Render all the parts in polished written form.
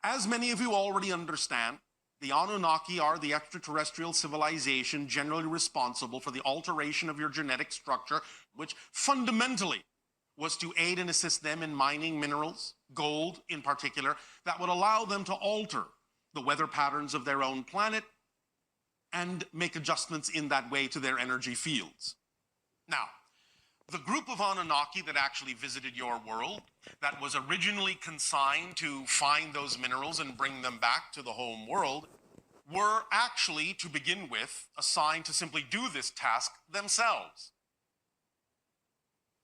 As many of you already understand, the Anunnaki are the extraterrestrial civilization generally responsible for the alteration of your genetic structure, which fundamentally was to aid and assist them in mining minerals, gold in particular, that would allow them to alter the weather patterns of their own planet and make adjustments in that way to their energy fields. Now, the group of Anunnaki that actually visited your world, that was originally consigned to find those minerals and bring them back to the home world, were actually, to begin with, assigned to simply do this task themselves.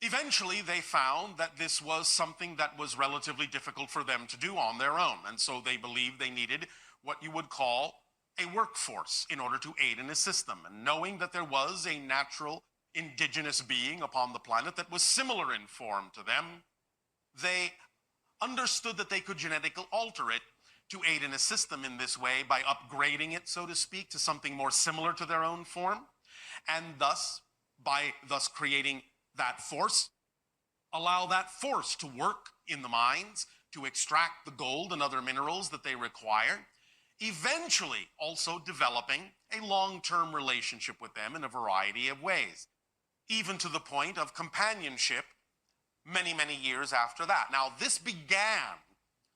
Eventually, they found that this was something that was relatively difficult for them to do on their own, and so they believed they needed what you would call a workforce in order to aid and assist them. And knowing that there was a natural indigenous being upon the planet that was similar in form to them, they understood that they could genetically alter it to aid and assist them in this way by upgrading it, so to speak, to something more similar to their own form, and thus, by creating that force, allow that force to work in the mines to extract the gold and other minerals that they require, eventually also developing a long-term relationship with them in a variety of ways, even to the point of companionship many, many years after that. Now, this began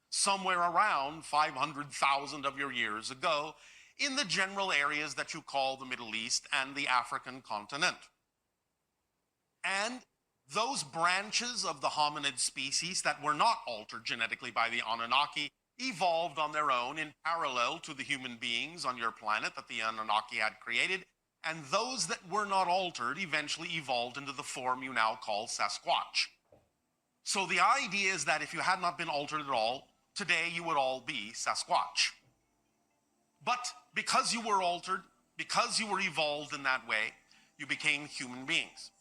somewhere around 500,000 of your years ago in the general areas that you call the Middle East and the African continent. And those branches of the hominid species that were not altered genetically by the Anunnaki evolved on their own in parallel to the human beings on your planet that the Anunnaki had created, and those that were not altered eventually evolved into the form you now call Sasquatch. So the idea is that if you had not been altered at all, today you would all be Sasquatch. But because you were altered, because you were evolved in that way, you became human beings.